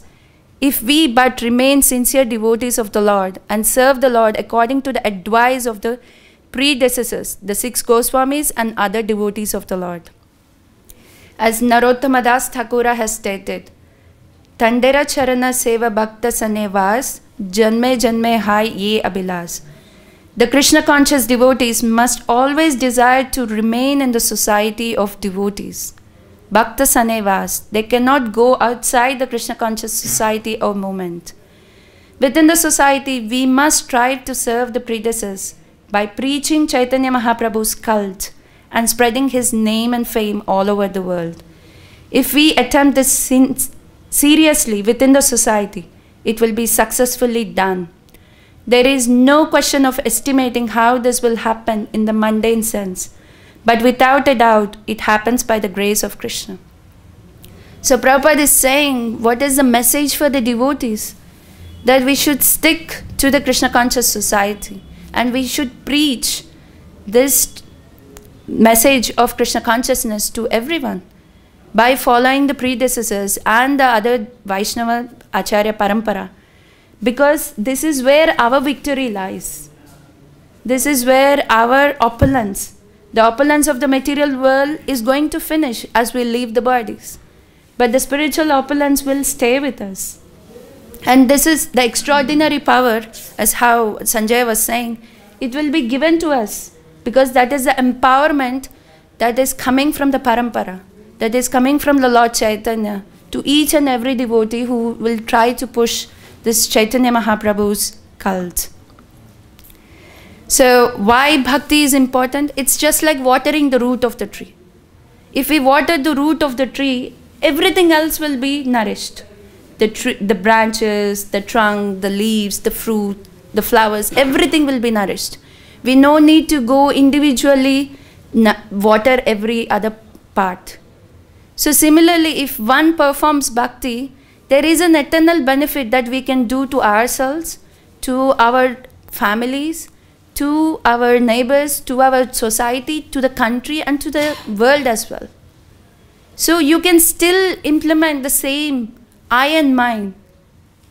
if we but remain sincere devotees of the Lord and serve the Lord according to the advice of the predecessors, the 6 Goswamis and other devotees of the Lord. As Narottama Das Thakura has stated, Tandera Charana Seva Bhakta Sanevas, Janme Janme Hai Ye Abhilas. The Krishna conscious devotees must always desire to remain in the society of devotees. Bhakta Sanevas, they cannot go outside the Krishna conscious society or movement. Within the society, we must strive to serve the predecessors by preaching Chaitanya Mahaprabhu's cult and spreading his name and fame all over the world. If we attempt this seriously within the society, it will be successfully done. There is no question of estimating how this will happen in the mundane sense, but without a doubt, it happens by the grace of Krishna. So Prabhupada is saying, what is the message for the devotees? That we should stick to the Krishna conscious society and we should preach this message of Krishna consciousness to everyone by following the predecessors and the other Vaishnava Acharya Parampara. Because this is where our victory lies. This is where our opulence, the opulence of the material world is going to finish as we leave the bodies. But the spiritual opulence will stay with us. And this is the extraordinary power, as how Sanjay was saying, it will be given to us because that is the empowerment that is coming from the Parampara, that is coming from the Lord Chaitanya to each and every devotee who will try to push this Chaitanya Mahaprabhu's cult. So why bhakti is important? It's just like watering the root of the tree. If we water the root of the tree, everything else will be nourished. The branches, the trunk, the leaves, the fruit, the flowers, everything will be nourished. We no need to go individually water every other part. So similarly, if one performs bhakti, there is an eternal benefit that we can do to ourselves, to our families, to our neighbors, to our society, to the country, and to the world as well. So you can still implement the same I and mine,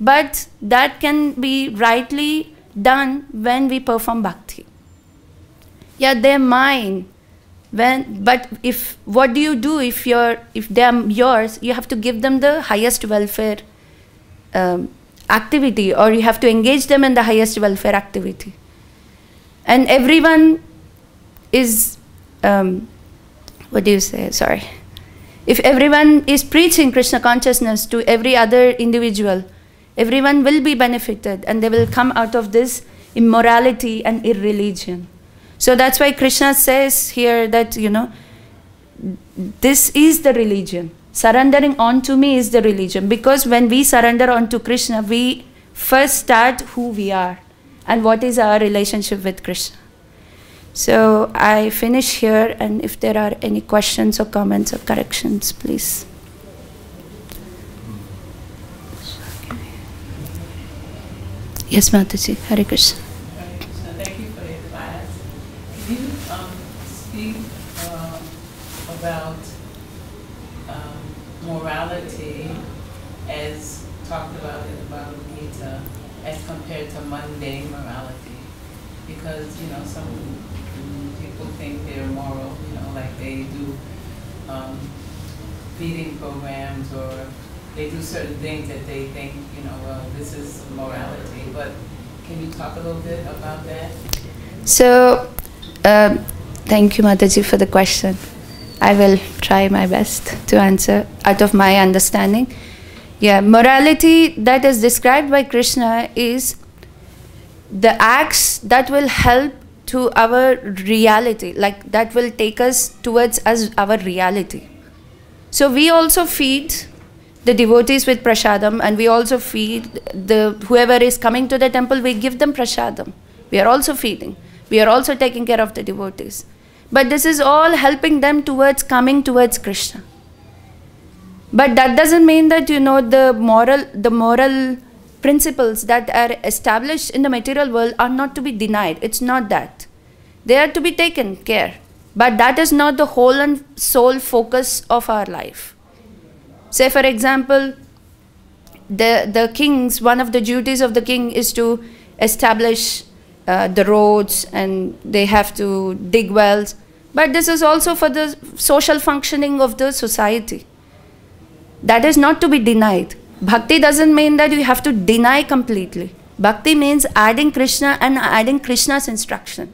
but that can be rightly done when we perform bhakti. Yeah, they're mine. But what do you do if they are yours? You have to give them the highest welfare activity, or you have to engage them in the highest welfare activity. And everyone is, what do you say? Sorry. If everyone is preaching Krishna consciousness to every other individual, everyone will be benefited and they will come out of this immorality and irreligion. So that's why Krishna says here that, this is the religion. Surrendering onto me is the religion. Because when we surrender onto Krishna, we first start who we are and what is our relationship with Krishna. So I finish here, and if there are any questions or comments or corrections, please. Yes, Mataji. Hare Krishna. About morality as talked about in the Bhagavad Gita as compared to mundane morality, because some people think they're moral, like they do feeding programs, or they do certain things that they think, well, this is morality. But can you talk a little bit about that? So thank you, Mataji, for the question. I will try my best to answer out of my understanding. Yeah, morality that is described by Krishna is the acts that will help to our reality, like that will take us towards our reality. So we also feed the devotees with prasadam, and we also feed whoever is coming to the temple, we give them prasadam. We are also feeding. We are also taking care of the devotees. But this is all helping them towards coming towards Krishna. But that doesn't mean that, the moral principles that are established in the material world are not to be denied. It's not that. They are to be taken care. But that is not the whole and sole focus of our life. Say, for example, the kings, one of the duties of the king is to establish the roads, and they have to dig wells. But this is also for the social functioning of the society. That is not to be denied. Bhakti doesn't mean that you have to deny completely. Bhakti means adding Krishna and adding Krishna's instruction.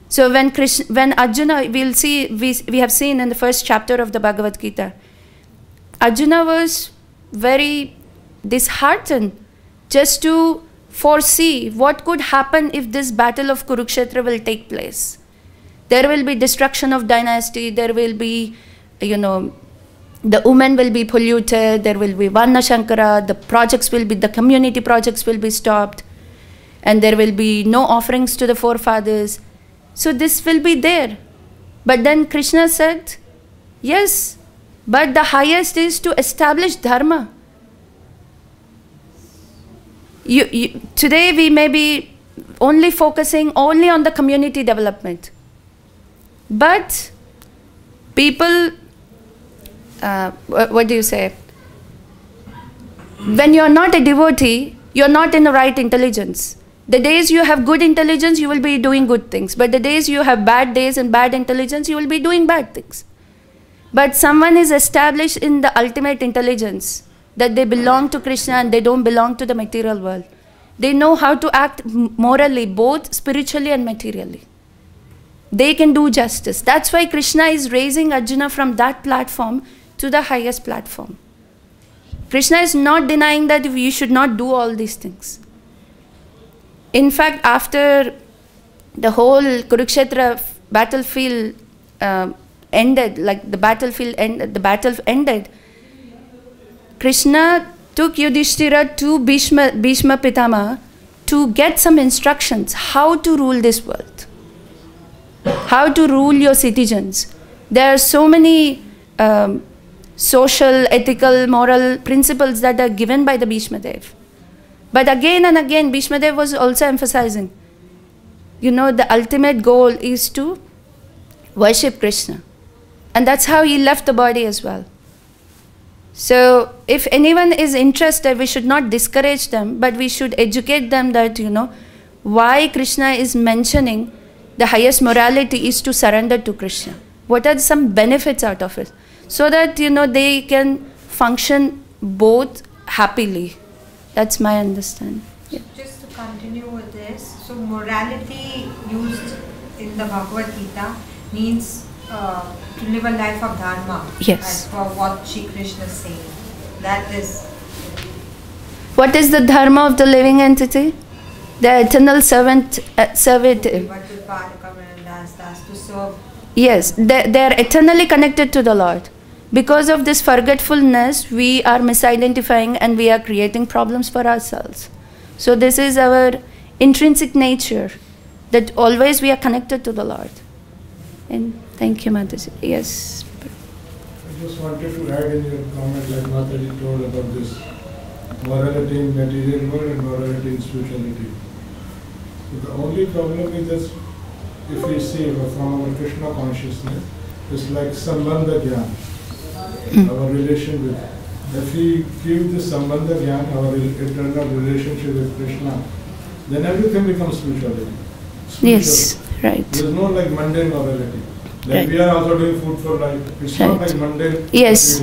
So when Arjuna, we have seen in the first chapter of the Bhagavad Gita, Arjuna was very disheartened just to foresee what could happen if this battle of Kurukshetra will take place. There will be destruction of dynasty, there will be, the women will be polluted, there will be Varna Shankara, the community projects will be stopped, and there will be no offerings to the forefathers. So this will be there. But then Krishna said, yes, but the highest is to establish dharma. Today we may be only focusing only on the community development. But people, what do you say? When you are not a devotee, you are not in the right intelligence. The days you have good intelligence, you will be doing good things. But the days you have bad days and bad intelligence, you will be doing bad things. But someone is established in the ultimate intelligence, that they belong to Krishna and they don't belong to the material world. They know how to act morally, both spiritually and materially. They can do justice. That's why Krishna is raising Arjuna from that platform to the highest platform. Krishna is not denying that you should not do all these things. In fact, after the whole Kurukshetra battlefield ended, like the battle ended, Krishna took Yudhishthira to Bhishma Pitama to get some instructions how to rule this world, how to rule your citizens. There are so many social, ethical, moral principles that are given by the Bhishma Dev. But again and again, Bhishma Dev was also emphasizing, the ultimate goal is to worship Krishna. And that's how he left the body as well. So if anyone is interested, we should not discourage them, but we should educate them that, why Krishna is mentioning the highest morality is to surrender to Krishna. What are some benefits out of it? So that, they can function both happily. That's my understanding. Yeah. Just to continue with this, so morality used in the Bhagavad Gita means to live a life of dharma. Yes. As for what Shri Krishna is saying. That is. What is the dharma of the living entity? The eternal servitude. To serve. Yes, they are eternally connected to the Lord. Because of this forgetfulness, we are misidentifying and we are creating problems for ourselves. So this is our intrinsic nature, that always we are connected to the Lord. And thank you, Mataji. Yes. I just wanted to add in your comment, like Mataji told about this morality in material world and morality in spirituality. So the only problem is that if we see from our Krishna consciousness, it's like Sambandha Gyan, our relation with. If we give this Sambandha Gyan, our eternal relationship with Krishna, then everything becomes spirituality. Yes, right. There is no like mundane morality. Like right. We are also doing food for life. It's right. not like mundane. Yes.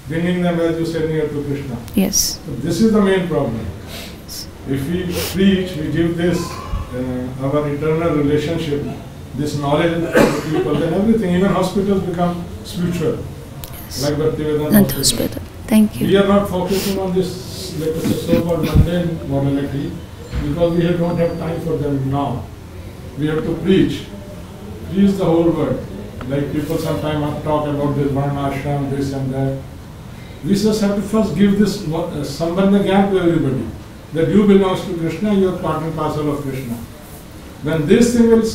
Bringing them, as you said, near to Krishna. Yes. So this is the main problem. If we preach, we give this, our eternal relationship, this knowledge to people, then everything, even hospitals become spiritual. Yes. Like Bhaktivedanta Hospital. Thank you. We are not focusing on this, let us say, so-called mundane morality, because we don't have time for them now. We have to preach the whole world. Like people sometimes talk about this Varnashram, this and that. We just have to first give this Sambandha Gyan to everybody. That you belongs to Krishna, you are part and parcel of Krishna. When this thing will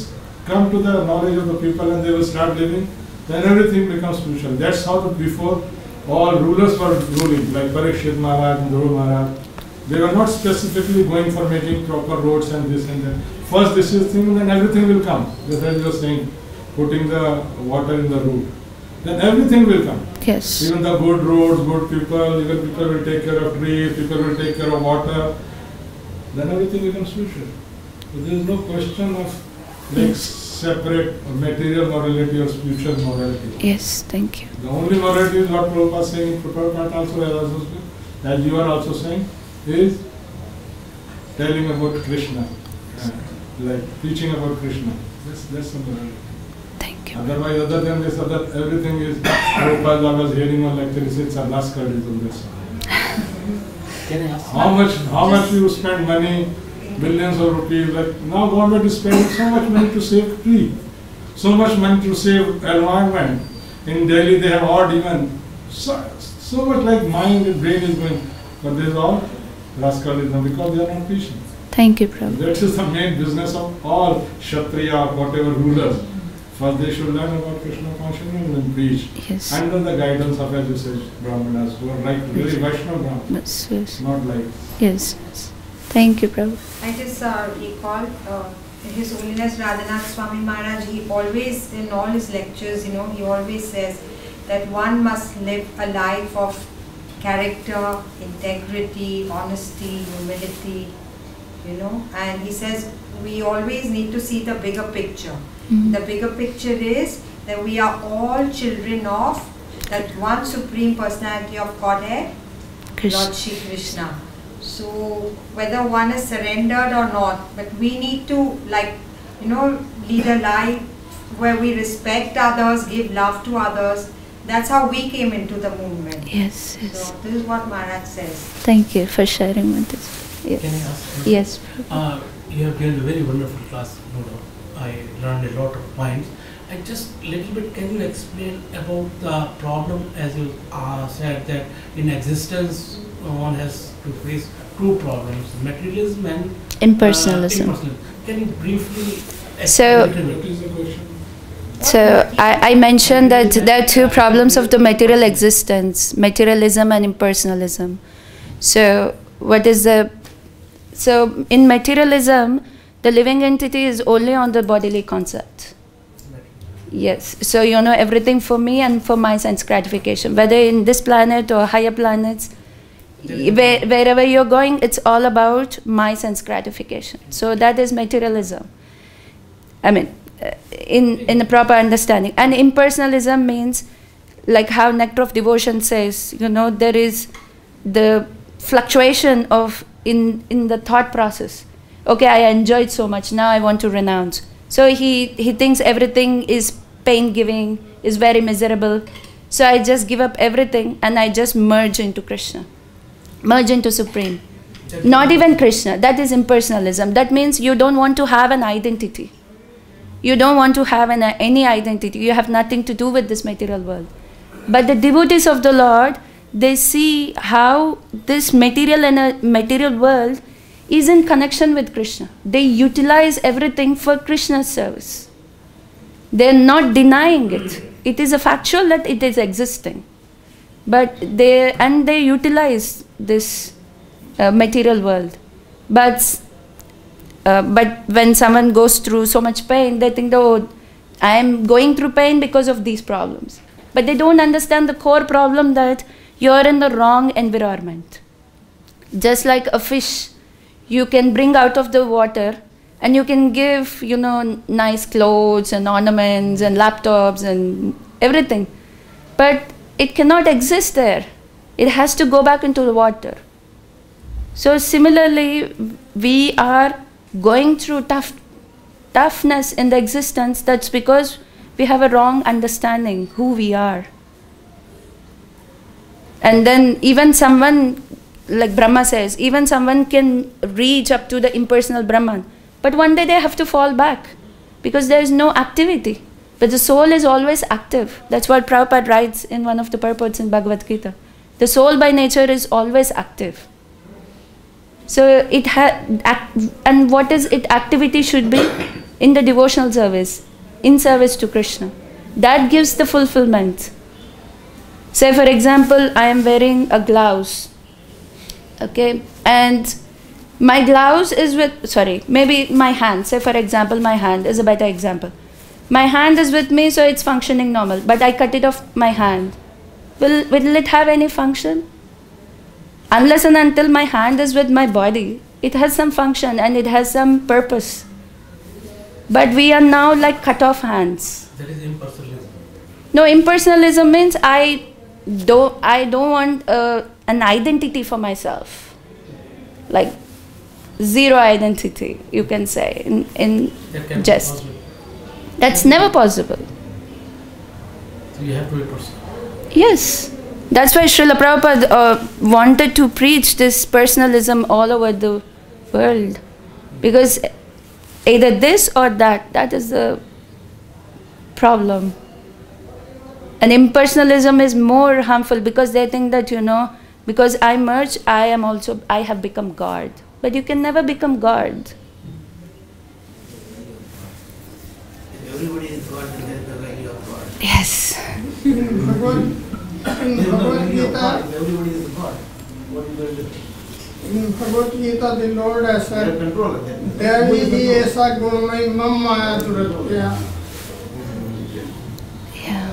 come to the knowledge of the people and they will start living, then everything becomes spiritual. That's how before all rulers were ruling, like Parikshit Maharaj and Dhruv Maharaj. They were not specifically going for making proper roads and this and that. First this is thing, then everything will come. Just as you were saying, putting the water in the root. Then everything will come. Yes. Even the good roads, good people, even people will take care of trees, people will take care of water. Then everything becomes spiritual. So there is no question of like separate material morality or spiritual morality. Yes, thank you. The only morality is what Prabhupada is saying, Prabhupada also, as you are also saying, is telling about Krishna, like teaching about Krishna. That's the morality. Thank you. Otherwise, other than this, everything is, Prabhupada, I was hearing one lecture, he said, it's a Raskardism, that's all. Can I ask? How much you spend money, billions of rupees, like now government is spending so much money to save tree, so much money to save environment. In Delhi they have odd even, so much like mind and brain is going, but this is all Raskardism because they are not patient. Thank you, Prabhu. That is the main business of all Kshatriya, whatever rulers. First they should learn about Krishna consciousness and then preach. Yes. Under the guidance of, as you said, Brahmanas, who are like really Vaishnava Brahmanas, Yes. not like... Yes. Yes. Thank you, Prabhu. I just recall His Holiness Radhanath Swami Maharaj, he always, in all his lectures, he always says that one must live a life of character, integrity, honesty, humility, and he says we always need to see the bigger picture. The bigger picture is that we are all children of that one Supreme Personality of Godhead, Lord Shri Krishna. So whether one is surrendered or not, but we need to lead a life where we respect others, give love to others. That's how we came into the movement. Yes, yes. So this is what Maharaj says. Thank you for sharing with us. Yes. Can I ask? Yes. You have given a very wonderful class, no doubt. I learned a lot of points. I just little bit, can you explain about the problem, as you said that in existence one has to face two problems, materialism and Impersonalism. Can you briefly So- explain What is the question? So I mentioned that there are two problems of the material existence, materialism and impersonalism. So so in materialism, the living entity is only on the bodily concept. Yes, so everything for me and for my sense gratification, whether in this planet or higher planets, wherever you're going, it's all about my sense gratification. So that is materialism. I mean, in the proper understanding. And impersonalism means, like how Nectar of Devotion says, there is the fluctuation of in the thought process. Okay, I enjoyed so much, now I want to renounce. So he thinks everything is pain-giving, is very miserable. So I just give up everything and I just merge into Krishna, merge into Supreme. Not even Krishna, that is impersonalism. That means you don't want to have an identity. You don't want to have any identity. You have nothing to do with this material world. But the devotees of the Lord, they see how this material world is in connection with Krishna. They utilize everything for Krishna's service. They are not denying it. It is a factual that it is existing. But they utilize this material world. But when someone goes through so much pain, they think, oh, I am going through pain because of these problems. But they don't understand the core problem that you are in the wrong environment. Just like a fish, you can bring out of the water and you can give, nice clothes and ornaments and laptops and everything. But it cannot exist there. It has to go back into the water. So similarly, we are going through toughness in the existence. That's because we have a wrong understanding who we are. And then even someone, like Brahma says, even someone can reach up to the impersonal Brahman. But one day they have to fall back because there is no activity. But the soul is always active. That's what Prabhupada writes in one of the purports in Bhagavad Gita. The soul by nature is always active. So it and what is its activity should be? In the devotional service, in service to Krishna. That gives the fulfillment. Say for example, I am wearing a blouse. Okay, and my blouse is with, maybe my hand. Say for example, my hand is a better example. My hand is with me, so it's functioning normal. But I cut it off my hand. Will it have any function? Unless and until my hand is with my body, it has some function and it has some purpose. But we are now like cut off hands. That is impersonalism. No, impersonalism means I don't want an identity for myself. Like zero identity, you can say in jest. That's never possible. So you have to be personal. Yes. That's why Srila Prabhupada wanted to preach this personalism all over the world. Because either this or that is the problem. And impersonalism is more harmful because they think that, because I merge, I have become God. But you can never become God. Everybody is God and there is the value of God. Yes. In Bhagavad Gita, Everybody is God. What is the in Bhagavad Gita, the Lord has said, control? Devi hi aisa gunamai mam maya duratya. Yeah.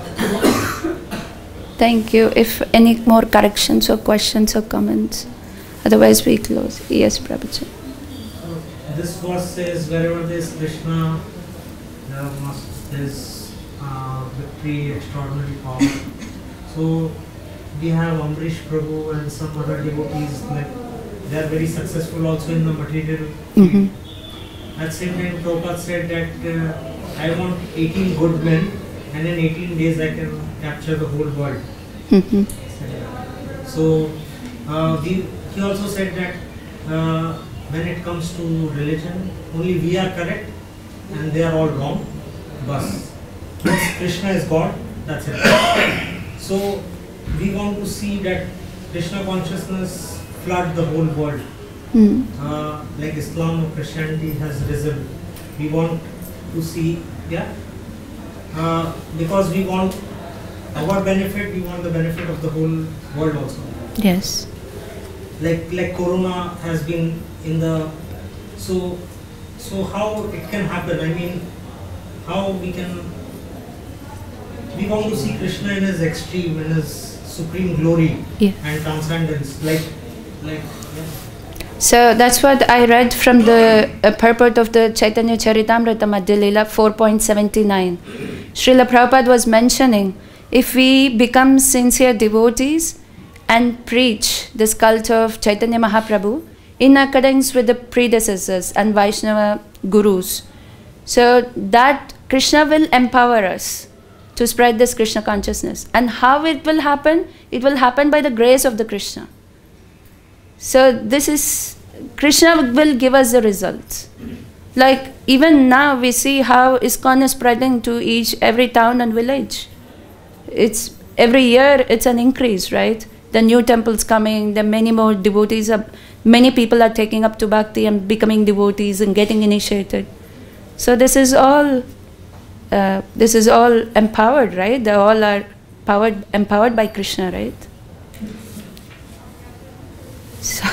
Thank you. If any more corrections or questions or comments, otherwise we close. Yes, Prabhuji. This verse says, wherever there is Krishna, there is victory, extraordinary power. So we have Amrish Prabhu and some other devotees, like they are very successful also in the material field. At the same time, Prabhupada said that I want 18 good men, and in 18 days I can capture the whole world. So he also said that when it comes to religion, only we are correct and they are all wrong. Bas. Once Krishna is God, that's it. So we want to see that Krishna consciousness flood the whole world. Like Islam or Christianity has risen. We want to see, because we want our benefit, we want the benefit of the whole world also. Yes. Like Corona has been in the, so how it can happen? I mean, how we want to see Krishna in his extreme, in his supreme glory and transcendence, So that's what I read from the purport of the Chaitanya Charitamrita Madhya Leela 4.79. Srila Prabhupada was mentioning, if we become sincere devotees and preach this cult of Chaitanya Mahaprabhu in accordance with the predecessors and Vaishnava gurus, so that Krishna will empower us to spread this Krishna consciousness. And how it will happen? It will happen by the grace of the Krishna. So this is, Krishna will give us the results. Like even now we see how ISKCON is spreading to every town and village. It's every year it's an increase, right? The new temples coming, the many more devotees, many people are taking up to bhakti and becoming devotees and getting initiated. So this is all empowered, right? They all are empowered by Krishna, right? So,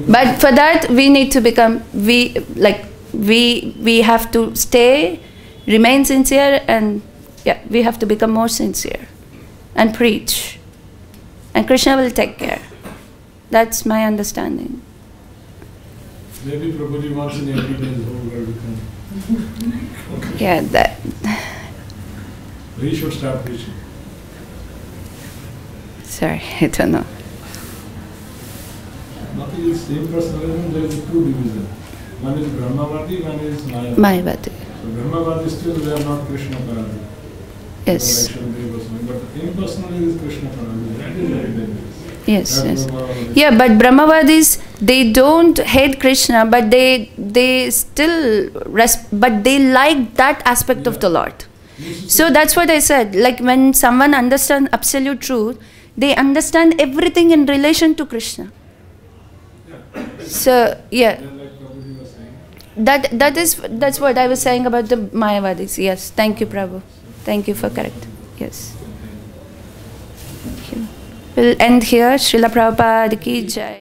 but for that we need to become, we have to remain sincere, and we have to become more sincere and preach, and Krishna will take care. That's my understanding. Maybe Prabhuji wants in 80 days the whole world to come. Yeah, that. We should start preaching. Sorry, I don't know. Nothing is impersonalism, there is two divisions. One is Brahmavadi, one is Mayavadi. Mayavadi. So Brahmavadi still they are not Krishna Paradi. Yes. But impersonally is Krishna Paradi. That is very dangerous. Yes, yes. Yeah, but Brahmavadis, they don't hate Krishna, but they still but they like that aspect of the Lord. So that's what I said. Like when someone understands absolute truth, they understand everything in relation to Krishna. So yeah, Then like Prabhuji was saying. that's what I was saying about the Mayavadis. Yes, thank you, Prabhu. Thank you for correct. Yes. Thank you. We'll end here. Srila Prabhupada ki jai.